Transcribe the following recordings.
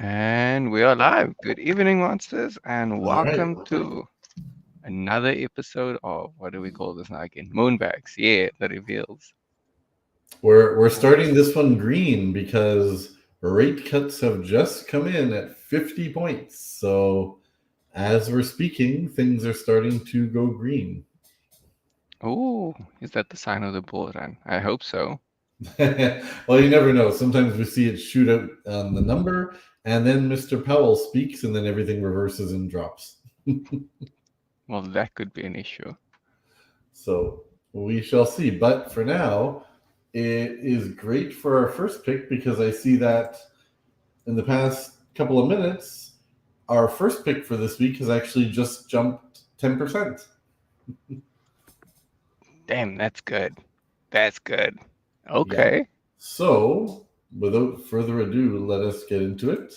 And we are live. Good evening, monsters, and All right. welcome to another episode of what do we call this now again? Moonbagz. Yeah, the reveals. We're starting this one green because rate cuts have just come in at 50 points. So as we're speaking, things are starting to go green. Oh, is that the sign of the bull run? I hope so. Well, you never know. Sometimes we see it shoot out on the number, and then Mr. Powell speaks, and then everything reverses and drops. Well, that could be an issue. So we shall see. But for now, it is great for our first pick because I see that in the past couple of minutes, our first pick for this week has actually just jumped 10%. Damn, that's good. That's good. Yeah. Okay. So, without further ado, let us get into it.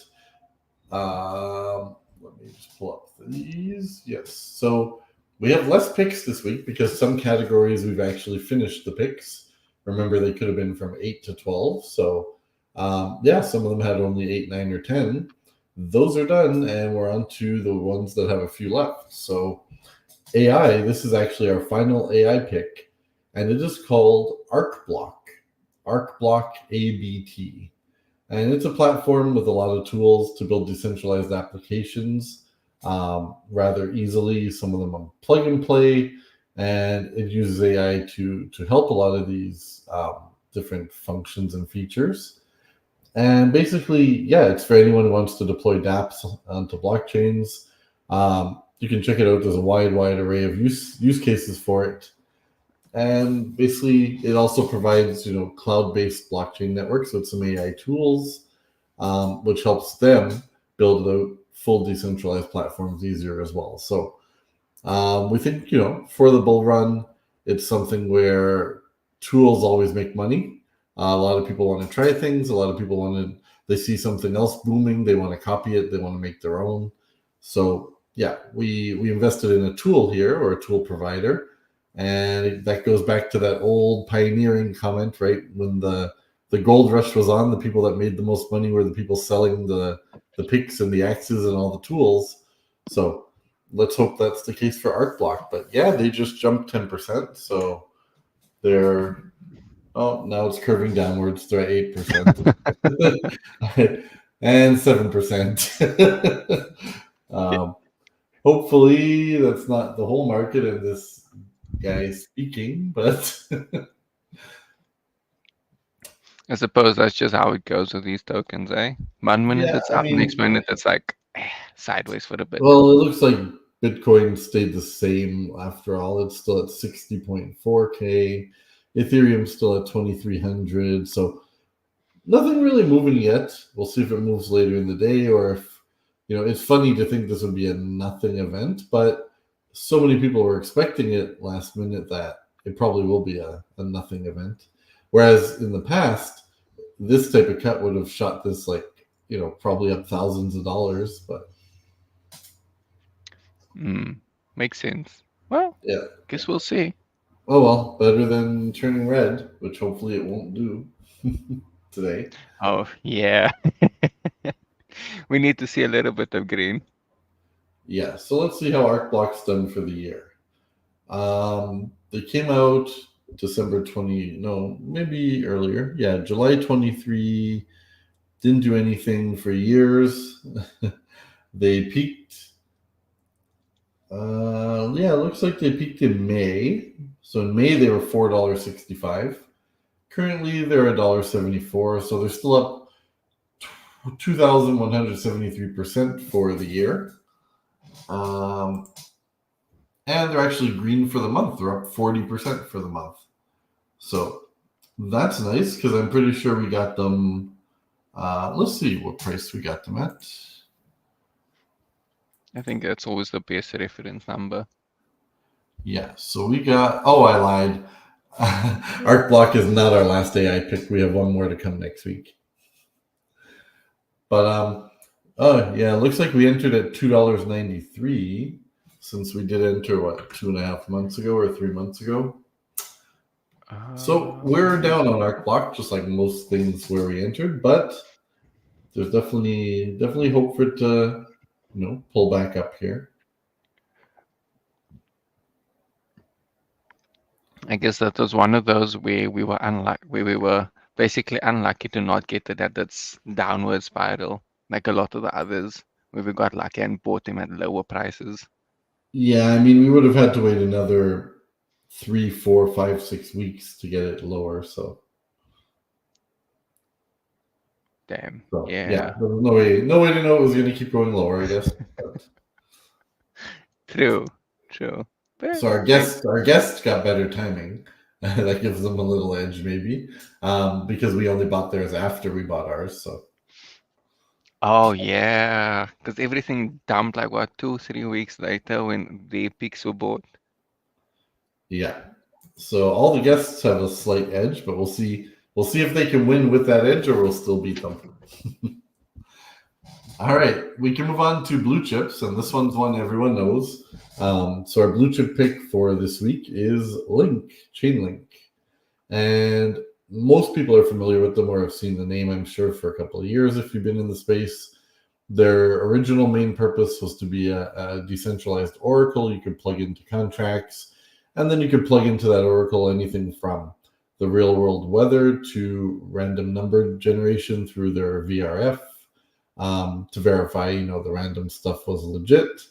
Let me just pull up these. Yes. So, we have less picks this week because some categories we've actually finished the picks. Remember, they could have been from 8 to 12. So, yeah, some of them had only 8, 9, or 10. Those are done, and we're on to the ones that have a few left. So, AI, this is actually our final AI pick, and it is called ArcBlock ABT. And it's a platform with a lot of tools to build decentralized applications rather easily. Some of them are plug and play, and it uses AI to help a lot of these different functions and features. And basically, yeah, it's for anyone who wants to deploy dApps onto blockchains. You can check it out. There's a wide array of use cases for it. And basically, it also provides cloud-based blockchain networks with some AI tools, which helps them build out full decentralized platforms easier as well. So we think for the bull run, it's something where tools always make money. A lot of people want to try things. A lot of people they see something else booming, they want to copy it, they want to make their own. So yeah, we invested in a tool here, or a tool provider, and that goes back to that old pioneering comment, right? When the gold rush was on, the people that made the most money were the people selling the picks and the axes and all the tools. So let's hope that's the case for ArcBlock. But yeah, they just jumped 10%. So they're now it's curving downwards. They're at 8%. And 7%. Hopefully that's not the whole market and this guy speaking, but I suppose that's just how it goes with these tokens, eh? One minute yeah, it's I up, next mean, minute it's like sideways for a bit. well, it looks like Bitcoin stayed the same after all. It's still at 60.4K. Ethereum's still at 2,300. So nothing really moving yet. We'll see if it moves later in the day, or if, it's funny to think this would be a nothing event, but so many people were expecting it last minute that it probably will be a nothing event. Whereas in the past, this type of cut would have shot this probably up thousands of dollars. But Makes sense. Well, yeah. guess we'll see. Oh well, better than turning red, which hopefully it won't do today. Oh, yeah. We need to see a little bit of green. Yeah, so let's see how ArcBlock's done for the year. They came out December 20, no, maybe earlier. Yeah, July 23, didn't do anything for years. They peaked. Yeah, it looks like they peaked in May. So in May they were $4.65. Currently they're $1.74. So they're still up 2,173% for the year. And they're actually green for the month. They're up 40% for the month. So that's nice because I'm pretty sure we got them. Let's see what price we got them at. I think that's always the best reference number. Yeah, so we got. Oh, I lied. ArcBlock is not our last AI pick. We have one more to come next week. But oh yeah, it looks like we entered at $2.93 since we did enter 2.5 months ago or 3 months ago. So we're down on ArcBlock, just like most things where we entered, but there's definitely hope for it to pull back up here. I guess that was one of those where we were basically unlucky to not get it at its downward spiral, like a lot of the others, where we got lucky and bought them at lower prices. Yeah, I mean, we would have had to wait another 3, 4, 5, 6 weeks to get it lower. So Damn. yeah, Yeah. there was no way to know it was going to keep going lower, I guess. But, True. True. But so hey. our guests got better timing. That gives them a little edge, maybe, because we only bought theirs after we bought ours. So Oh yeah, because everything dumped like what 2, 3 weeks later when the peaks were bought. yeah, so all the guests have a slight edge, but we'll see. We'll see if they can win with that edge, or we'll still beat them. All right, we can move on to blue chips, and this one's one everyone knows. So our blue chip pick for this week is Chainlink, and most people are familiar with them or have seen the name, I'm sure, for a couple of years if you've been in the space. Their original main purpose was to be a decentralized oracle you could plug into contracts, and then you could plug into that oracle anything from the real world weather to random number generation through their VRF, to verify, the random stuff was legit.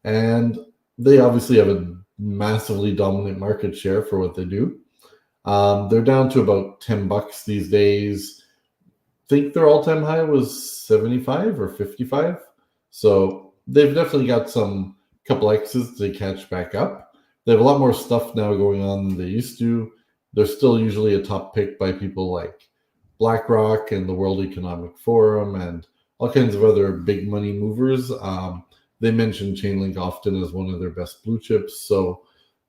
And they obviously have a massively dominant market share for what they do. They're down to about $10 these days. I think their all-time high was 75 or 55. So they've definitely got some couple X's to catch back up. They have a lot more stuff now going on than they used to. They're still usually a top pick by people like BlackRock and the World Economic Forum and all kinds of other big money movers. They mention Chainlink often as one of their best blue chips. So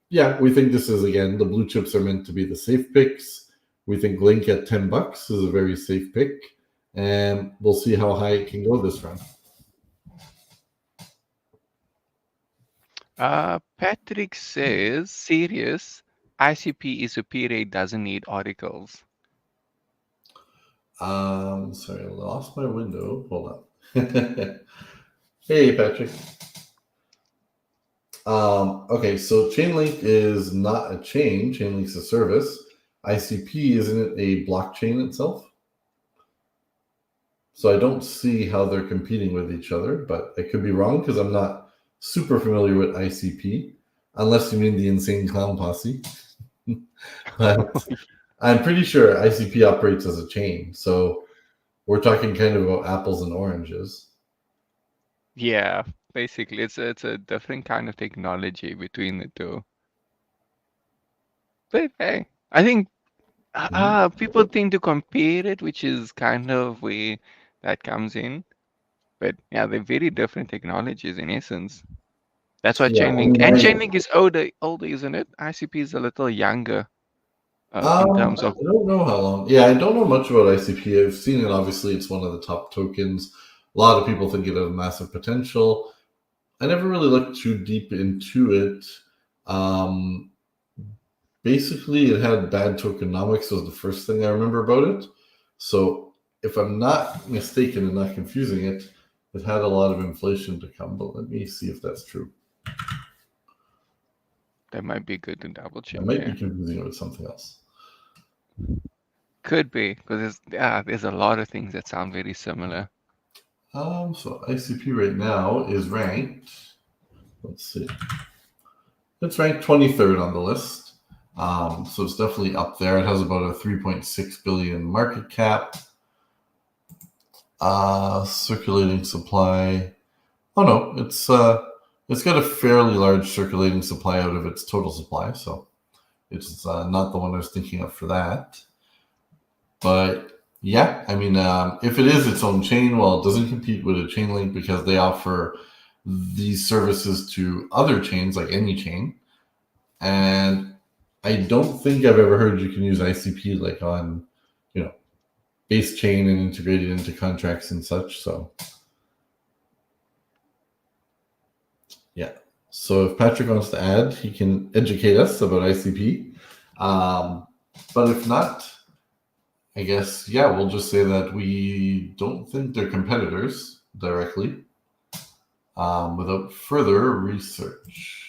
yeah, we think this is, again, the blue chips are meant to be the safe picks. We think Link at $10 is a very safe pick, and we'll see how high it can go this round. Patrick says, serious, ICP is superior, it doesn't need articles. Sorry, I lost my window. Hold on. Hey, Patrick. Okay, so Chainlink is not a chain. Chainlink's a service. ICP, isn't it a blockchain itself? So I don't see how they're competing with each other, but I could be wrong because I'm not super familiar with ICP, unless you mean the Insane Clown Posse. But I'm pretty sure ICP operates as a chain. So we're talking kind of about apples and oranges. Yeah, basically, it's a different kind of technology between the two. But hey, I think people tend to compare it, which is kind of where that comes in. But yeah, they're very different technologies in essence. That's why Yeah, Chainlink is older, isn't it? ICP is a little younger in terms I of. don't know how long. Yeah, I don't know much about ICP. I've seen it. Obviously, it's one of the top tokens. A lot of people think it has massive potential. I never really looked too deep into it. Basically, it had bad tokenomics was the first thing I remember about it. So if I'm not mistaken and not confusing it, it had a lot of inflation to come. But let me see if that's true. That might be good to double check. I might be confusing it with something else. Could be, because there's a lot of things that sound very similar. So ICP right now is ranked. Let's see. It's ranked 23rd on the list. So it's definitely up there. It has about a 3.6 billion market cap. Circulating supply. Oh no, it's got a fairly large circulating supply out of its total supply, so it's not the one I was thinking of for that. But yeah, I mean, if it is its own chain, well, it doesn't compete with a Chainlink because they offer these services to other chains, like any chain. And I don't think I've ever heard you can use ICP like on, base chain and integrate it into contracts and such. So yeah. So if Patrick wants to add, he can educate us about ICP. But if not, I guess, yeah, we'll just say that we don't think they're competitors directly without further research.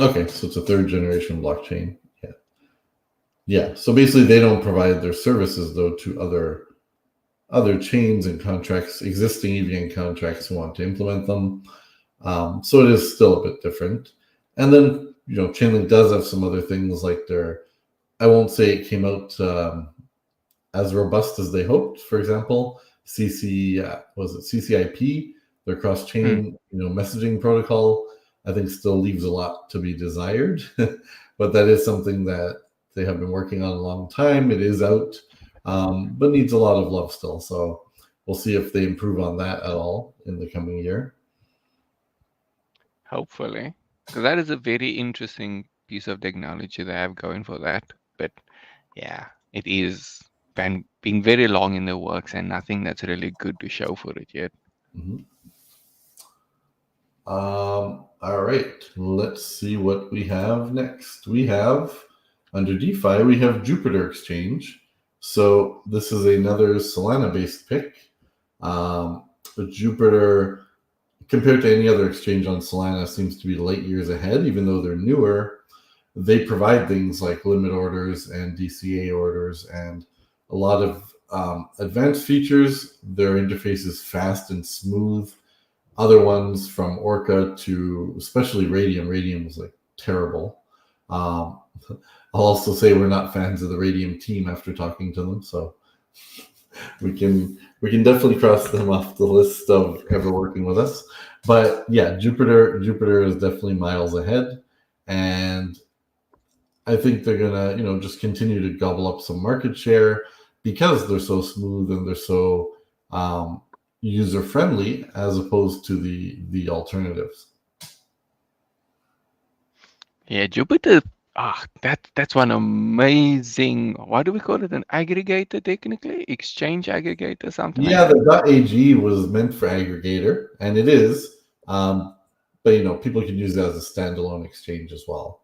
Okay, so it's a third generation blockchain. Yeah. Yeah. So basically they don't provide their services though to other chains and contracts, existing EVM contracts who want to implement them. So it is still a bit different. And then, Chainlink does have some other things like I won't say it came out as robust as they hoped. For example, was it CCIP, their Hmm. cross-chain, messaging protocol, I think still leaves a lot to be desired. But that is something that they have been working on a long time. It is out, but needs a lot of love still. So we'll see if they improve on that at all in the coming year. Hopefully, because that is a very interesting piece of technology they have going for that. But yeah, it is being very long in the works and nothing that's really good to show for it yet. Mhm. All right, let's see what we have next. We have under DeFi, we have Jupiter Exchange. So this is another Solana-based pick. But Jupiter, compared to any other exchange on Solana, seems to be light years ahead, even though they're newer. They provide things like limit orders and DCA orders and a lot of advanced features. Their interface is fast and smooth. Other ones from Orca to especially Radium. Radium is like terrible. Um, I'll also say we're not fans of the Radium team after talking to them, so we can definitely cross them off the list of ever working with us. But yeah, Jupiter is definitely miles ahead, and I think they're gonna just continue to gobble up some market share because they're so smooth and they're so user friendly as opposed to the alternatives. Yeah, Jupiter. That's one amazing. What do we call it? An aggregator, technically, exchange aggregator, something like Yeah, that. the .ag was meant for aggregator, and it is. But people can use it as a standalone exchange as well.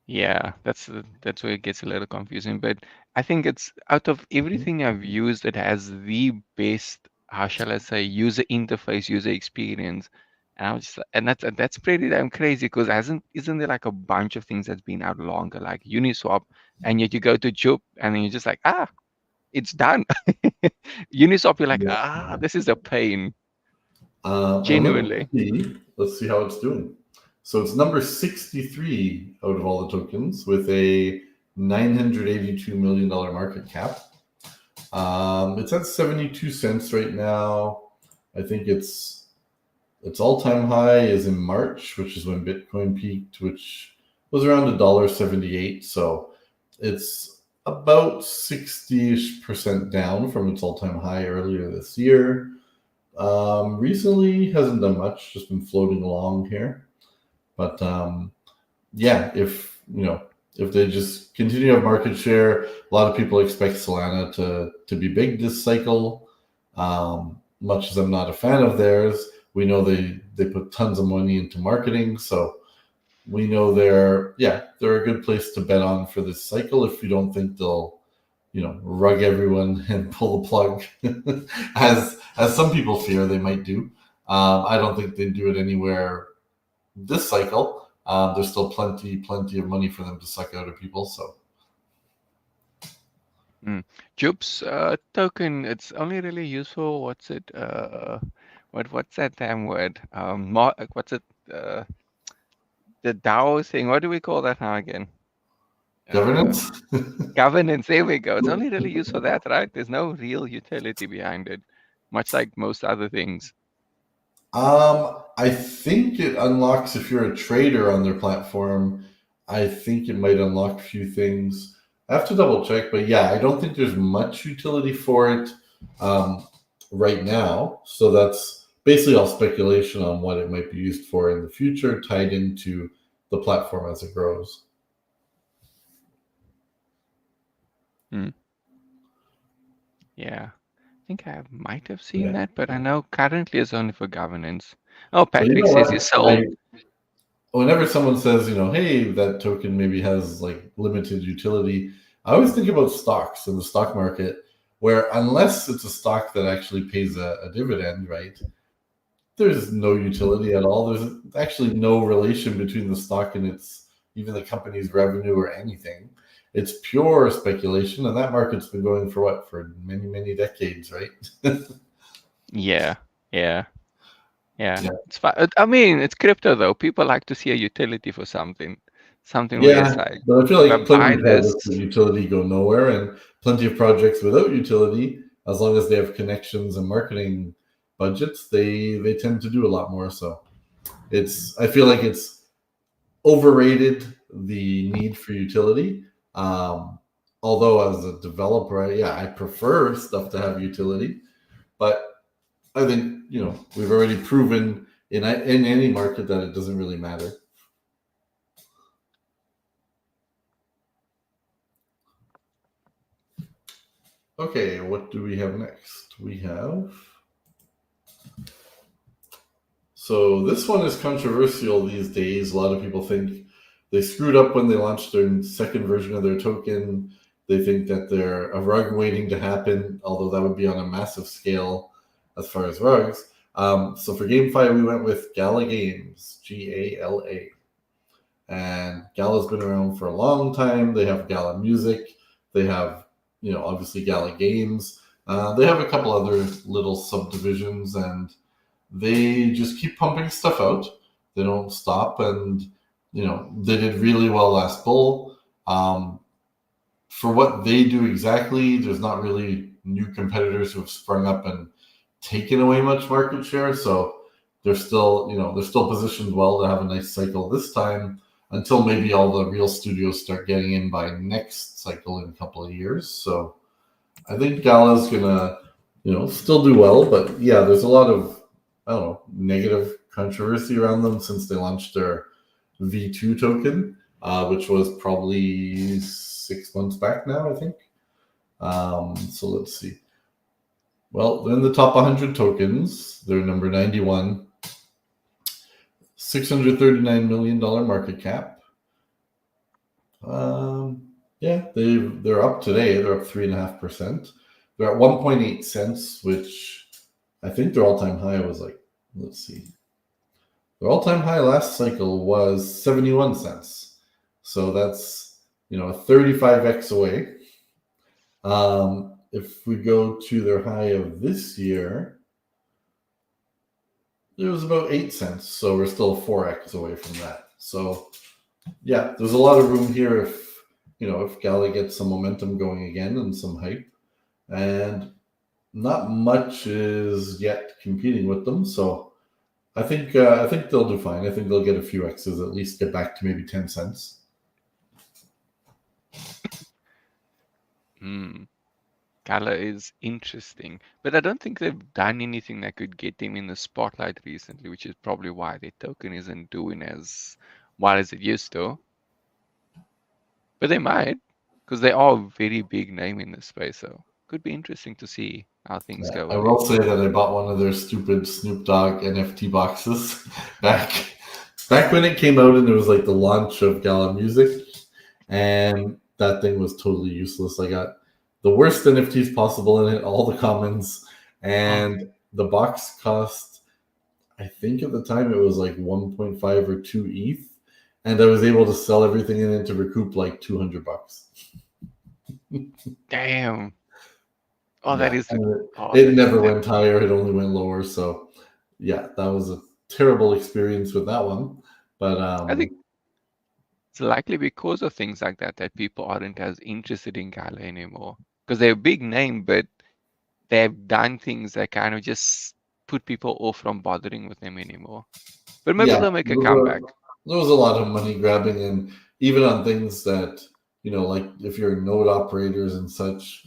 Yeah, that's where it gets a little confusing. But I think it's out of Mhm. everything I've used, it has the best, how shall I say, user interface, user experience. And I was just, and that's pretty damn crazy because isn't there like a bunch of things that's been out longer, like Uniswap, and yet you go to Jup and then you're just like, it's done. Uniswap, you're like, Yeah. this is a pain, And genuinely. let's see how it's doing. So it's number 63 out of all the tokens with a $982 million market cap. It's at 72 cents right now. I think its all-time high is in March, which is when Bitcoin peaked, which was around $1.78. So it's about 60% down from its all-time high earlier this year. Recently hasn't done much, just been floating along here. But yeah, if they just continue to have market share, a lot of people expect Solana to be big this cycle. Much as I'm not a fan of theirs, we know they put tons of money into marketing, so we know they're a good place to bet on for this cycle if you don't think they'll rug everyone and pull the plug as some people fear they might do. I don't think they do it anywhere this cycle. There's still plenty of money for them to suck out of people. So Jup's token, it's only really useful. What's it? What's that damn word? What's it? Uh, the DAO thing. What do we call that now again? Uh, governance. Governance. There we go. It's only really used for that, right? There's no real utility behind it, much like most other things. I think it unlocks if you're a trader on their platform. I think it might unlock a few things. I have to double check, but yeah, I don't think there's much utility for it um, right now. So that's basically all speculation on what it might be used for in the future, tied into the platform as it grows. Hmm. Yeah, I think I might have seen Yeah, that, but I know currently it's only for governance. Oh, but you Patrick know says he what? sold. whenever someone says, hey, that token maybe has like limited utility, I always think about stocks in the stock market, where unless it's a stock that actually pays a dividend, right? There's no utility at all. There's actually no relation between the stock and its even the company's revenue or anything. It's pure speculation, and that market's been going for what, for many, many decades, right? Yeah, yeah, yeah. Yeah. It's fine. I mean, it's crypto though. People like to see a utility for something, something where Yeah, it's like, but I feel if I like plenty buy of this, projects with utility go nowhere, and plenty of projects without utility, as long as they have connections and marketing budgets, they tend to do a lot more. So I feel like it's overrated the need for utility. Um, Although as a developer, I prefer stuff to have utility, but I think we've already proven in any market that it doesn't really matter. Okay, what do we have next? We have. So this one is controversial these days. A lot of people think they screwed up when they launched their second version of their token. They think that they're a rug waiting to happen, although that would be on a massive scale as far as rugs. So for GameFi, we went with Gala Games, Gala. And Gala's been around for a long time. They have Gala Music. They have, obviously Gala Games. They have a couple other little subdivisions, and they just keep pumping stuff out. They don't stop, and they did really well last bull. For what they do exactly, there's not really new competitors who have sprung up and taken away much market share. So they're still positioned well to have a nice cycle this time, until maybe all the real studios start getting in by next cycle in a couple of years. So I think Gala's gonna, still do well, but yeah, there's a lot of, I don't know, negative controversy around them since they launched their V2 token, which was probably 6 months back now, I think. So let's see. Well, they're in the top 100 tokens. They're number 91. $639 million market cap. Yeah, they're up today. They're up 3.5%. They're at 1.8 cents, which I think their all-time high was like, let's see. Their all-time high last cycle was 71 cents. So that's, a 35x away. If we go to their high of this year, it was about 8 cents. So we're still 4x away from that. So yeah, there's a lot of room here if Gala gets some momentum going again and some hype. And not much is yet competing with them. So I think they'll do fine. I think they'll get a few X's, at least get back to maybe 10 cents. Gala is interesting, but I don't think they've done anything that could get them in the spotlight recently, which is probably why their token isn't doing as well as it used to. But they might, because they are a very big name in this space, so could be interesting to see how things go I with will them. say that I bought one of their stupid Snoop Dogg NFT boxes back when it came out, and it was like the launch of Gala Music, and that thing was totally useless. I got the worst NFTs possible in it, all the commons, and the box cost, I think at the time it was like 1.5 or 2 ETH, and I was able to sell everything in it to recoup like $200. Damn. Oh, that Yeah, is. Oh, it that is never that. went higher. It only went lower. So, yeah, that was a terrible experience with that one. But I think it's likely because of things like that that people aren't as interested in Gala anymore, because they're a big name, but they've done things that kind of just put people off from bothering with them anymore. But maybe yeah, they'll make a comeback. there was a lot of money grabbing, and even on things that like if you're node operators and such,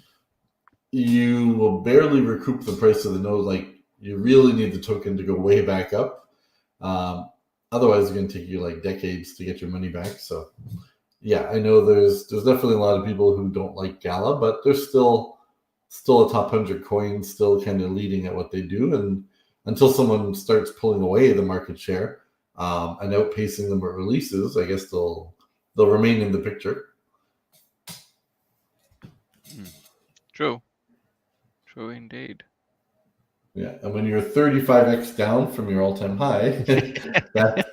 you will barely recoup the price of the node. Like you really need the token to go way back up. Otherwise, it's going to take you like decades to get your money back. So, yeah, I know there's definitely a lot of people who don't like Gala, but there's still a top 100 coin, still kind of leading at what they do. And until someone starts pulling away the market share, and outpacing them at releases, I guess they'll remain in the picture. Mm. True. True indeed. Yeah, and when you're 35x down from your all-time high, that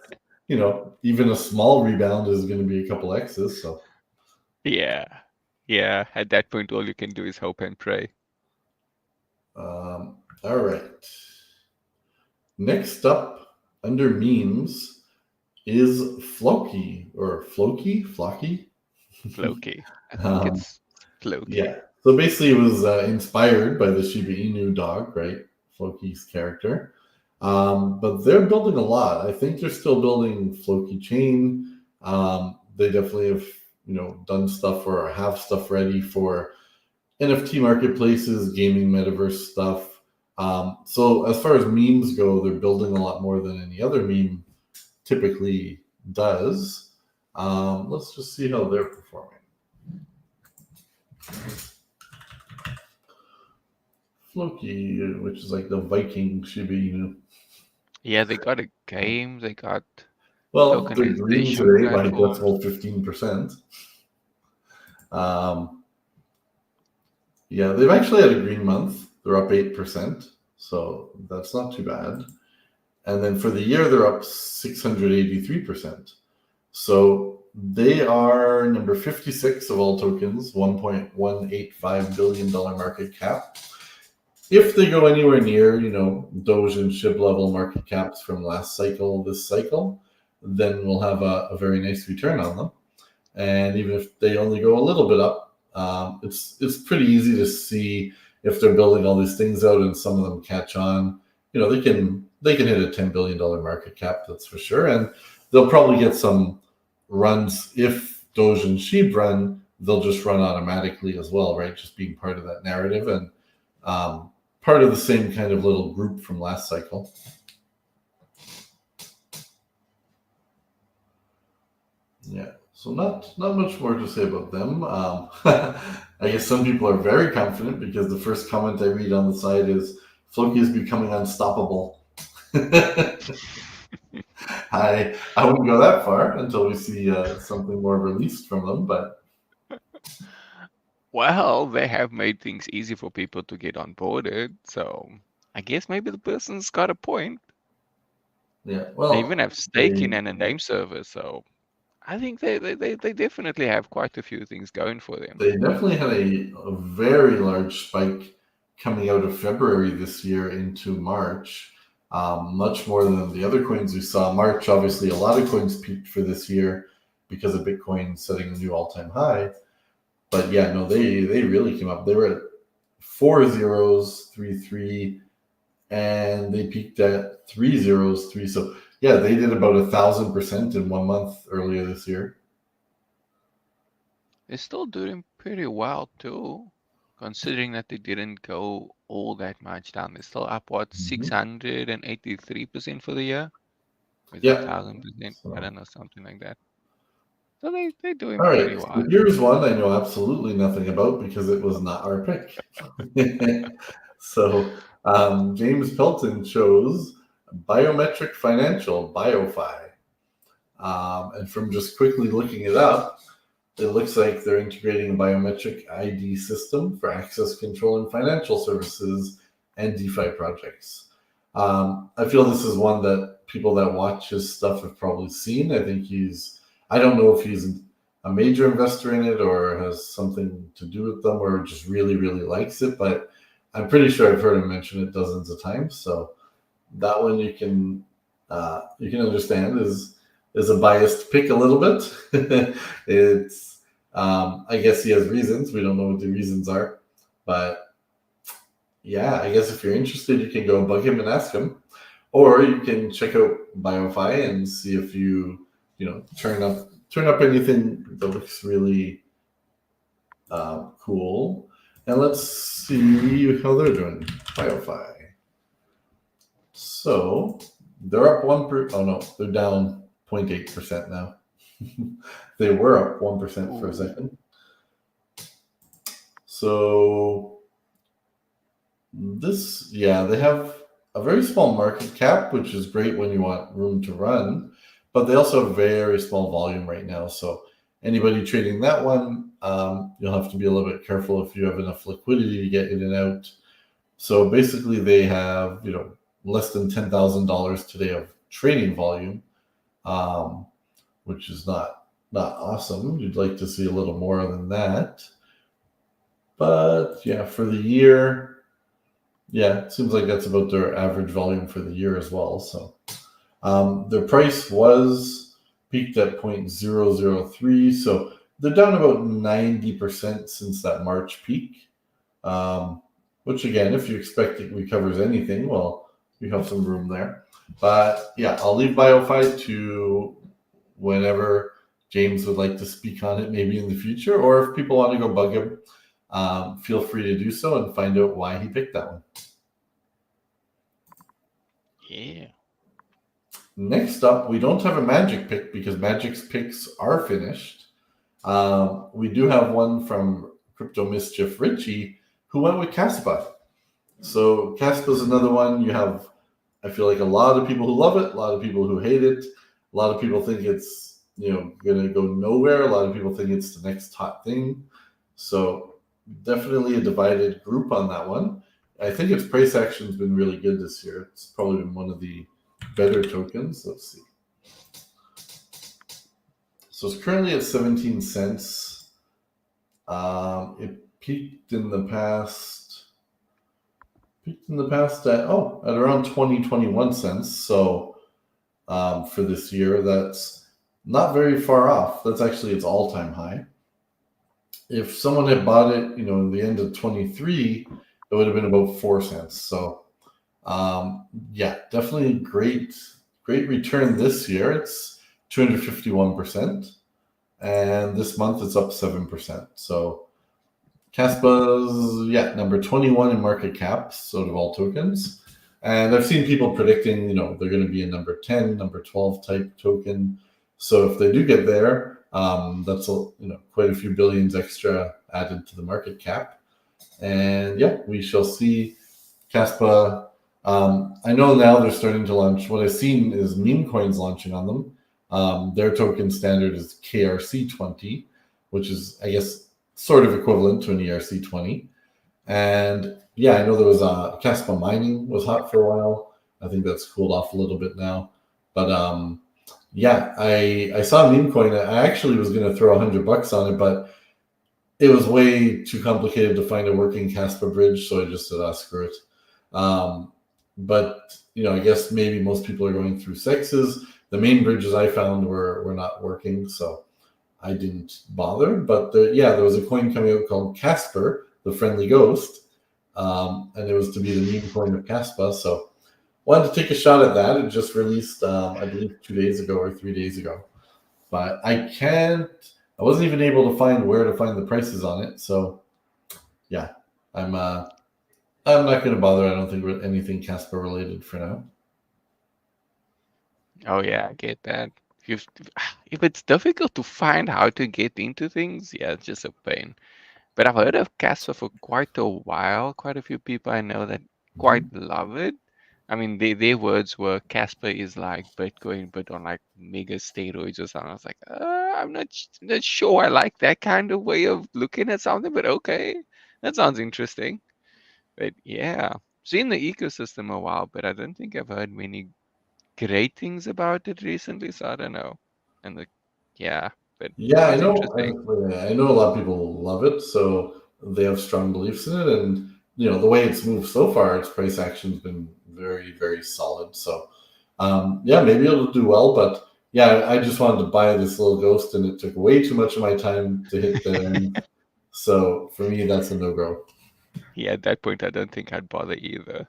even a small rebound is going to be a couple X's. So Yeah. Yeah. At that point, all you can do is hope and pray. all right. Next up, under memes, is Floki or Floki. Floki. I think um, it's Floki. yeah. So basically, it was inspired by the Shiba Inu dog, right? Floki's character. But they're building a lot. I think they're still building Floki Chain. They definitely have, done stuff or have stuff ready for NFT marketplaces, gaming metaverse stuff. So as far as memes go, they're building a lot more than any other meme typically does. Let's just see how they're performing. Floki, which is like the Viking Shiba Inu. Yeah, they got a game. They got Well, they're green tokenization today by platforms. decimal 15%. Yeah, they've actually had a green month. They're up 8%, so that's not too bad. And then for the year, they're up 683%. So they are number 56 of all tokens, $1.185 billion market cap. If they go anywhere near, Doge and SHIB level market caps from last cycle, this cycle, then we'll have a very nice return on them. And even if they only go a little bit up, it's pretty easy to see if they're building all these things out and some of them catch on. They can hit a $10 billion market cap, that's for sure. And they'll probably get some runs. If Doge and Sheep run, they'll just run automatically as well, right? Just being part of that narrative and part of the same kind of little group from last cycle. Yeah. So not much more to say about them. I guess some people are very confident because the first comment I read on the side is Floki is becoming unstoppable. I wouldn't go that far until we see something more released from them, but Well, they have made things easy for people to get onboarded, so I guess maybe the person's got a point. yeah. They even Well, have staking and a name server, so I think they definitely have quite a few things going for them. they definitely had a very large spike coming out of February this year into March. Much more than the other coins we saw. March, obviously, a lot of coins peaked for this year because of Bitcoin setting a new all-time high. But yeah, no, they really came up. They were at 4 zeros, 3 3, and they peaked at 3 zeros, 3. So yeah, they did about 1,000% in 1 month earlier this year. They're still doing pretty well too, considering that they didn't go all that much down. They're still up, what, 683% for the year? Or is it Yeah. 1,000%? I So, don't know, something like that. So they're doing all pretty right. So well. here's one I know absolutely nothing about because it was not our pick. So James Pelton chose Biometric Financial, BioFi. And from just quickly looking it up, it looks like they're integrating a biometric ID system for access control in financial services and DeFi projects. I feel this is one that people that watch his stuff have probably seen. I don't know if he's a major investor in it or has something to do with them or just really, really likes it, but I'm pretty sure I've heard him mention it dozens of times. So that one you can understand is a biased pick a little bit. It's I guess he has reasons. We don't know what the reasons are, but yeah, I guess if you're interested, you can go bug him and ask him, or you can check out BioFi and see if you turn up anything that looks really cool. And let's see how they're doing. BioFi. So they're up 1%. Oh no, they're down 0.8% now. They were up 1% for a second. So they have a very small market cap, which is great when you want room to run, but they also have very small volume right now. So anybody trading that one, you'll have to be a little bit careful if you have enough liquidity to get in and out. So basically, they have less than $10,000 today of trading volume, um, which is not awesome. You'd like to see a little more than that, but yeah, for the year, yeah, it seems like that's about their average volume for the year as well. So their price was peaked at 0.003, so they're down about 90% since that March peak. Um, which again, if you expect it recovers anything, well, you have some room there. But yeah, I'll leave BioFi to whenever James would like to speak on it, maybe in the future, or if people want to go bug him, feel free to do so and find out why he picked that one. Yeah. Next up, we don't have a Magic pick because Magic's picks are finished. We do have one from Crypto Mischief Richie, who went with Caspa. So Caspa is another one. You have, I feel like, a lot of people who love it, a lot of people who hate it, a lot of people think it's going to go nowhere. A lot of people think it's the next hot thing. So definitely a divided group on that one. I think its price action's been really good this year. It's probably been one of the better tokens. Let's see. So it's currently at 17 cents. It peaked in the past at around 21 cents. So for this year, that's not very far off. That's actually its all-time high. If someone had bought it, in the end of 23, it would have been about 4 cents. So yeah, definitely great return this year. It's 251%, and this month it's up 7%. So Caspa's number 21 in market cap, sort of all tokens. And I've seen people predicting, they're going to be a number 10, number 12 type token. So if they do get there, that's quite a few billions extra added to the market cap. And yeah, we shall see Caspa. I know now they're starting to launch. What I've seen is meme coins launching on them. Their token standard is KRC20, which is, I guess, sort of equivalent to an ERC20. And yeah, I know there was Caspa mining was hot for a while. I think that's cooled off a little bit now. But yeah, I saw a meme coin. I actually was going to throw $100 on it, but it was way too complicated to find a working Caspa bridge, so I just said, screw it. But I guess maybe most people are going through sexes. The main bridges I found were not working, so I didn't bother. But there was a coin coming out called Casper, the Friendly Ghost, and it was to be the meme coin of Caspa. So wanted to take a shot at that. It just released, I believe, 2 days ago or 3 days ago. But I wasn't even able to find where to find the prices on it. So yeah, I'm not going to bother. I don't think with anything Casper related for now. Oh yeah, I get that. If if it's difficult to find how to get into things, yeah, it's just a pain. But I've heard of Casper for quite a while. Quite a few people I know that quite love it. I mean, their words were Casper is like Bitcoin, but on like mega steroids or something. I was like, I'm not sure I like that kind of way of looking at something, but okay, that sounds interesting. But yeah, seen the ecosystem a while, but I don't think I've heard many great things about it recently, so I don't know. And yeah, but Yeah, I sounds know. interesting. I know a lot of people love it, so they have strong beliefs in it. And the way it's moved so far, its price action's been very, very solid. So yeah, maybe it'll do well. But yeah, I just wanted to buy this little ghost, and it took way too much of my time to hit the end. So for me, that's a no-go. Yeah, at that point, I don't think I'd bother either.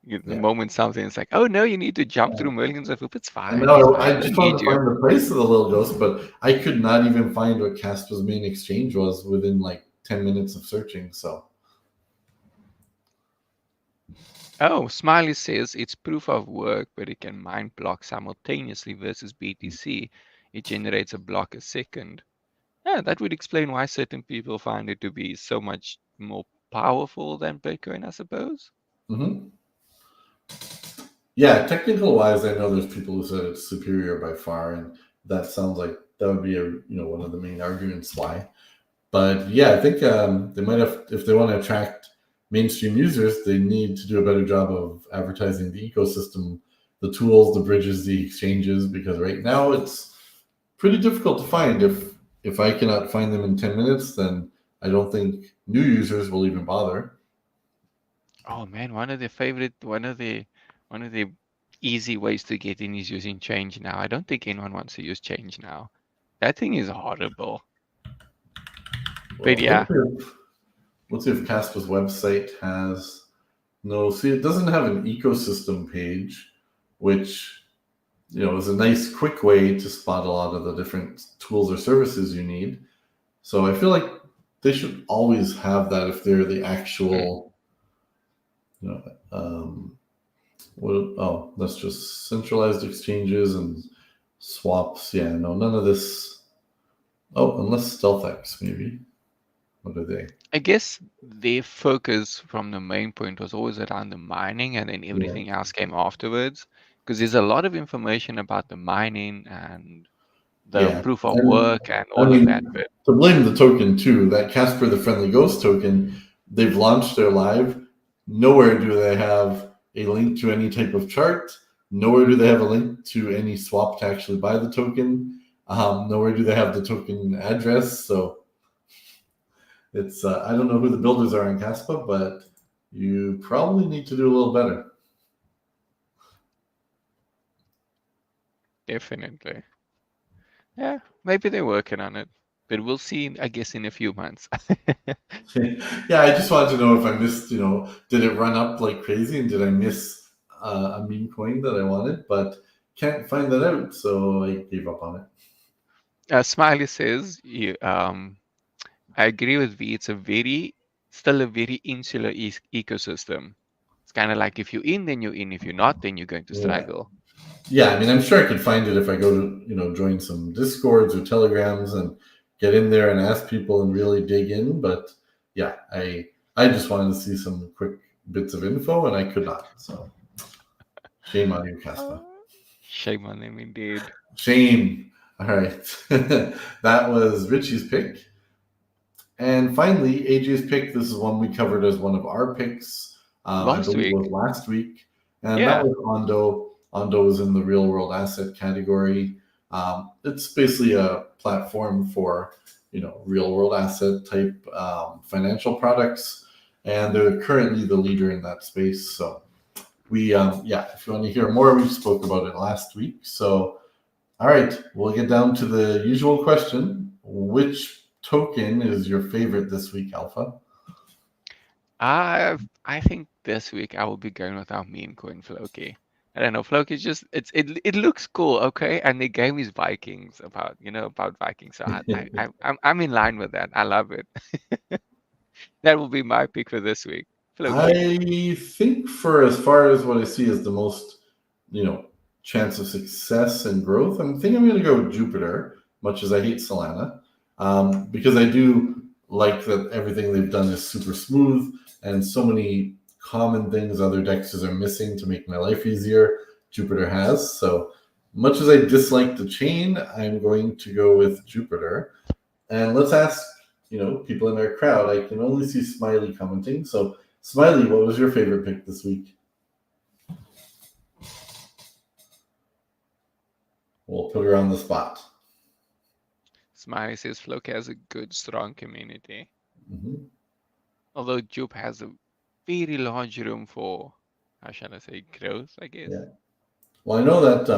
The Yeah. moment something is like, oh no, you need to jump through millions of hoops, it's And fine. He's now fine. I I don't just wanted need to you. find the price of the little ghost, but I could not even find what Caspa's main exchange was within like 10 minutes of searching. So Oh, Smiley says it's proof of work, but it can mine blocks simultaneously versus BTC. It generates a block a second. Yeah, that would explain why certain people find it to be so much more powerful than Bitcoin, I suppose. mhm. Yeah, technical wise, I know there's people who said it's superior by far, and that sounds like that would be one of the main arguments why. But yeah, I think they might have, if they want to attract mainstream users, they need to do a better job of advertising the ecosystem, the tools, the bridges, the exchanges, because right now it's pretty difficult to find. If I cannot find them in 10 minutes, then I don't think new users will even bother. Oh man, one of the easy ways to get in is using Change Now. I don't think anyone wants to use Change Now. That thing is horrible. But Well, yeah, let's see if Caspa's website has no. See, it doesn't have an ecosystem page, which is a nice quick way to spot a lot of the different tools or services you need. So I feel like they should always have that if they're the mm, actual, you know, um, what? Oh, that's just centralized exchanges and swaps. Yeah, no, none of this. Oh, unless StealthX maybe. What are they? I guess their focus from the main point was always around the mining, and then Yeah, everything else came afterwards. Because there's a lot of information about the mining and the yeah, proof of and work and I all of that. mean But to blame the token too. That Casper the Friendly Ghost token, they've launched their live. Nowhere do they have a link to any type of chart. Nowhere do they have a link to any swap to actually buy the token. Nowhere do they have the token address. So it's I don't know who the builders are in Caspa, but you probably need to do a little better. definitely, yeah, maybe they're working on it. But we'll see, I guess, in a few months. Yeah, I just wanted to know if I missed, did it run up like crazy and did I miss a meme coin that I wanted? But can't find that out, so I gave up on it. Smiley says, I agree with V. It's still a very insular ecosystem. It's kind of like if you're in, then you're in. If you're not, then you're going to Yeah. struggle. Yeah, I mean, I'm sure I could find it if I go to, join some Discords or Telegrams and get in there and ask people and really dig in. But yeah, I just wanted to see some quick bits of info and I could not. So shame on you, Caspa. Uh, Shame on them indeed. Shame. All right. That was Richie's pick. And finally, AJ's pick. This is one we covered as one of our picks. I Last believe it was week, last week, and that yeah, was Ondo. Ondo is in the real world asset category. It's basically a platform for real world asset type financial products, and they're currently the leader in that space. So we, yeah, if you want to hear more, we spoke about it last week. So all right, we'll get down to the usual question. Which token is your favorite this week, Alpha? I think this week I will be going with our meme coin Floki. I don't know, Floki is just it looks cool, okay? And the game is Vikings about Vikings. So I'm in line with that. I love it. That will be my pick for this week. Floki. I think for as far as what I see as the most, you know, chance of success and growth, I'm going to go with Jupiter, much as I hate Solana, because I do like that everything they've done is super smooth and so many common things other dexes are missing to make my life easier. Jupiter has. So much as I dislike the chain, I'm going to go with Jupiter. And let's ask, people in our crowd. I can only see Smiley commenting. So Smiley, what was your favorite pick this week? We'll put her on the spot. Smiley says Floki has a good, strong community. Mm-hmm. Although Jupe has a very large room for, how shall I say, growth, I guess. Yeah. Well, I know that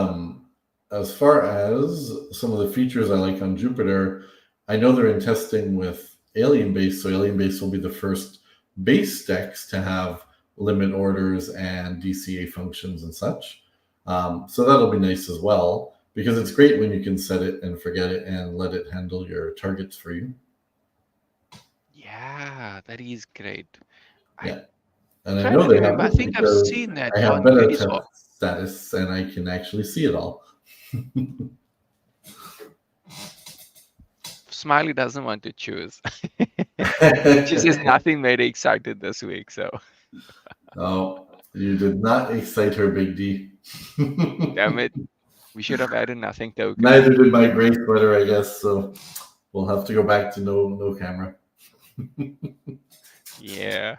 as far as some of the features I like on Jupiter, I know they're in testing with Alien Base. So Alien Base will be the first base decks to have limit orders and DCA functions and such. So that'll be nice as well because it's great when you can set it and forget it and let it handle your targets for you. Yeah, that is great. I Yeah. And I trying know to they have remember. I it think I've because seen that I have on beta Uniswap. test status and I can actually see it all. Smiley doesn't want to choose. She says nothing made her excited this week. So Oh, You did not excite her, Big D. Damn it. We should have added nothing token. Neither did my gray sweater, I guess. So we'll have to go back to no camera. Yeah.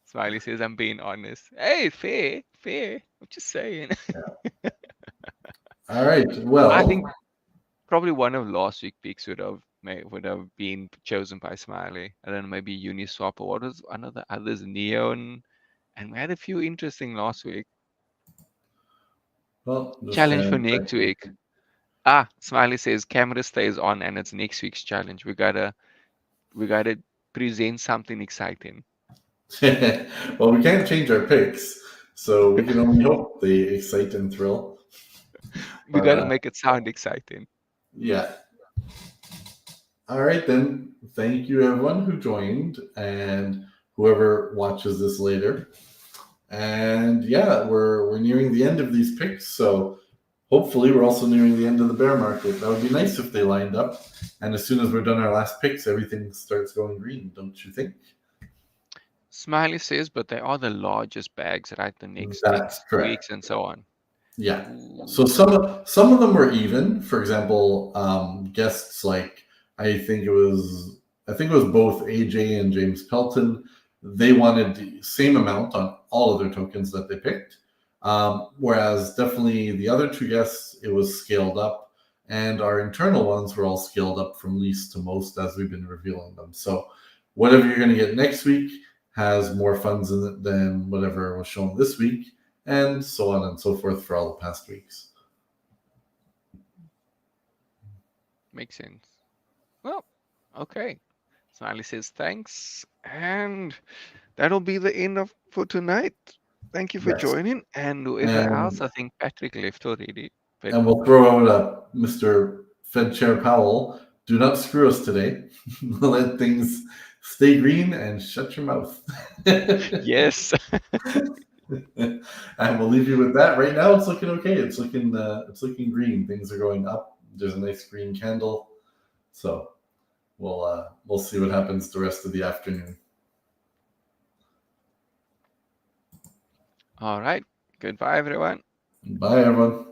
Smiley says I'm being honest. Hey, fair, fair. I'm just saying. All right. I Well, think probably one of last week picks would have been chosen by Smiley. I don't know, maybe Uniswap or what was one of the others, Neon, and we had a few interesting last week. just Challenge for gonna next week. Ah, Smiley says camera stays on and it's next week's challenge. We gotta present something exciting. well, we can't change our picks, so we can only hope they excite and thrill. We But gotta make it sound exciting. yeah. All right, then. Thank you, everyone who joined, and whoever watches this later. And yeah, we're nearing the end of these picks, so hopefully we're also nearing the end of the bear market. That would be nice if they lined up. And as soon as we're done our last picks, everything starts going green, don't you think? Smiley says, but they are the largest bags, right? The next That's 2 weeks correct. and so on. Yeah. So Ooh. some of them were even. For example, guests like I think it was both AJ and James Pelton. They wanted the same amount on all of their tokens that they picked. Whereas definitely the other two guests, it was scaled up, and our internal ones were all scaled up from least to most as we've been revealing them. So whatever you're going to get next week has more funds in it than whatever was shown this week, and so on and so forth for all the past weeks. Makes sense. Well, okay. Smiley says thanks. And that'll be the end of for tonight. Thank you for Yes. joining. And whoever else, And I think Patrick left already. But and we'll throw out Mr. Fed Chair Powell. Do not screw us today. Let things stay green and shut your mouth. yes. And we'll leave you with that. Right now, it's looking okay. It's looking green. Things are going up. There's a nice green candle. So we'll see what happens the rest of the afternoon. All right. Goodbye, everyone. Bye, everyone.